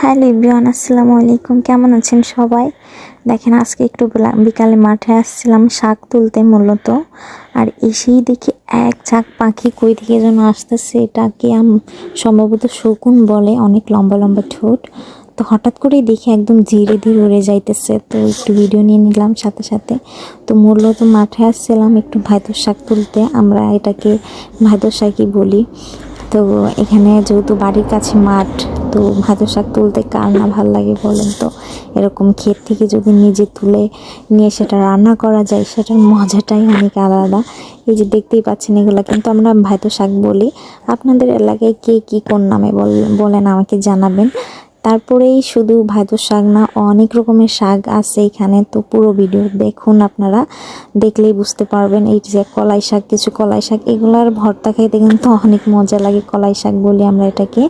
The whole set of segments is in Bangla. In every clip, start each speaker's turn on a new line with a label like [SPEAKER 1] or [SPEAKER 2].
[SPEAKER 1] হ্যালো এভরিওয়ান, আসসালামু আলাইকুম। কেমন আছেন সবাই? দেখেন, আজকে একটু বিকালে মাঠে আসছিলাম শাক তুলতে মূলত। আর এসেই দেখি এক ঝাঁক পাখি কই থেকে যেন আসতেছে। এটাকে সম্ভবত শকুন বলে, অনেক লম্বা লম্বা ঠোঁট। তো হঠাৎ করেই দেখি একদম ধীরে ধীরে উড়ে যাইতেছে, তো একটু ভিডিও নিয়ে নিলাম সাথে সাথে। তো মূলত মাঠে আসছিলাম একটু ভাইতর শাক তুলতে, আমরা এটাকে ভাইতর শাকই বলি। তো এখানে যেহেতু বাড়ির কাছে মাঠ, তো ভাজা শাক তুলতে কার না ভাল লাগে বলেন তো। এরকম ক্ষেত থেকে যদি নিজে তুলে নিয়ে সেটা রান্না করা যায়, সেটার মজাটাই অনেক আলাদা। এই যে দেখতেই পাচ্ছেন, এগুলো কিন্তু আমরা ভাইতো শাক বলি। আপনাদের এলাকায় কে কি কোন নামে বলেন আমাকে জানাবেন। তারপরেই শুধু ভাইতো শাক না, অনেক রকমের শাক আছে এখানে। তো পুরো ভিডিও দেখুন, আপনারা দেখলেই বুঝতে পারবেন। এই যে কলাই শাক, কিছু কলাই শাক, এগুলার ভর্তা খাইতে কিন্তু অনেক মজা লাগে, কলাই শাক বলি আমরা এটাকে।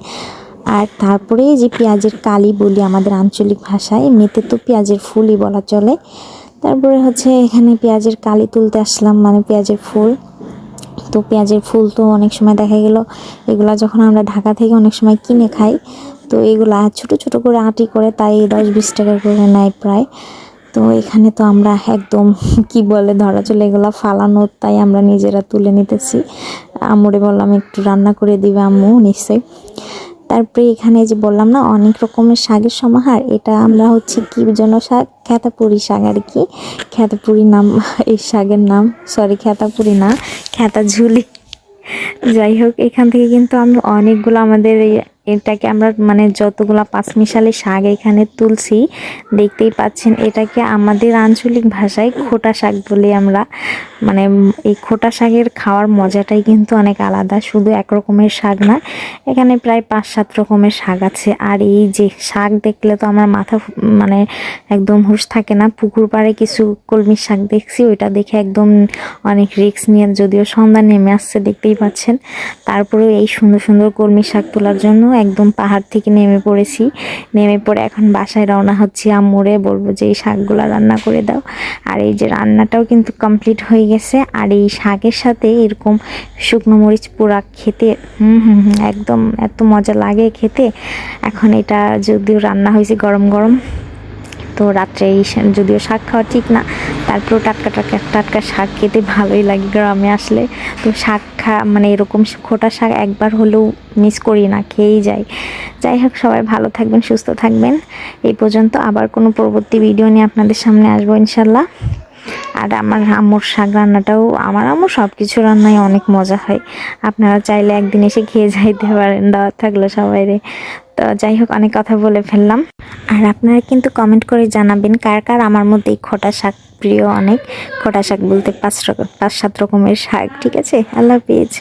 [SPEAKER 1] আর তারপরে যে পেঁয়াজের কালি বলি আমাদের আঞ্চলিক ভাষায়, এমনিতে তো পেঁয়াজের ফুলই বলা চলে। তারপরে হচ্ছে এখানে পেঁয়াজের কালি তুলতে আসলাম, মানে পেঁয়াজের ফুল। তো পেঁয়াজের ফুল তো অনেক সময় দেখা গেল এগুলা যখন আমরা ঢাকা থেকে অনেক সময় কিনে খাই, তো এগুলা ছোট ছোট করে আঁটি করে, তাই 10-20 টাকা করে নেয় প্রায়। তো এখানে তো আমরা একদম কি বলে ধরা চলে এগুলা ফালানো, তাই আমরা নিজেরা তুলে নিতেছি। আম্মুরে বললাম একটু রান্না করে দিবে, আম্মু নিশ্চয়ই। তারপরে এখানে যে বললাম না অনেক রকমের শাকের সমাহার, এটা আমরা হচ্ছে কি যেন শাক, খেতাপুরি শাক আর কি। খেতাপুরি নাম এই শাকের নাম, সরি খেতাপুরি না, খেতা ঝুলি। যাই হোক, এখান থেকে কিন্তু আমি অনেকগুলো আমাদের এটাকে আমরা মানে যতগুলা পাঁচমিশালি শাক এখানে তুলছি, দেখতেই পাচ্ছেন। এটাকে আমাদের আঞ্চলিক ভাষায় খোটা শাক বলি আমরা। মানে এই খোটা শাকের খাওয়ার মজাটাই কিন্তু অনেক আলাদা, শুধু এক রকমের শাক না, এখানে প্রায় 5-7 রকমের শাক আছে। আর এই যে শাক দেখলে তো আমার মাথা মানে একদম হুঁশ থাকে না। পুকুর পাড়ে কিছু কলমি শাক দেখছি, ওইটা দেখে একদম অনেক রিস্ক নিয়ে, যদিও সন্ধ্যা নেমে আসছে দেখতেই পাচ্ছেন, তারপরেও এই সুন্দর সুন্দর কলমি শাক তোলার জন্য একদম পাহাড় থেকে নেমে পড়েছি। নেমে পড়ে এখন বাসায় রওনা হচ্ছি, আম্মুরে বলবো যে এই শাকগুলা রান্না করে দাও। আর এই যে রান্নাটাও কিন্তু কমপ্লিট হয়ে গেছে। আর এই শাকের সাথে এরকম শুকনো মরিচ পোড়া খেতে একদম এত মজা লাগে খেতে। এখন এটা যদিও রান্না হয়েছে গরম গরম, তো রাত্রে এই যদিও শাক খাওয়া ঠিক না, তারপরেও টাটকা টাটকা টাটকা শাক খেতে ভালোই লাগে গ্রামে আসলে। তো শাক মানে এরকম খোটা শাক একবার হলেও মিস করি না, খেয়েই যাই। যাই হোক, সবাই ভালো থাকবেন, সুস্থ থাকবেন। এই পর্যন্ত, আবার কোনো পরবর্তী ভিডিও নিয়ে আপনাদের সামনে আসবো ইনশাল্লাহ। আর আমার আম্মুর শাক রান্নাটাও, আমার আম্মুর সব কিছু রান্নাই অনেক মজা হয়। আপনারা চাইলে একদিন এসে খেয়ে যাইতে পারেন, দাওয়াত থাকলো সবাইরে। তো যাই হোক, অনেক কথা বলে ফেললাম। আর আপনারা কিন্তু কমেন্ট করে জানাবেন কার কার আমার মধ্যে এই খোটা শাক প্রিয়। অনেক খোটা শাক বলতে 5-7 রকমের শাক। ঠিক আছে, আল্লাহ হাফেজ।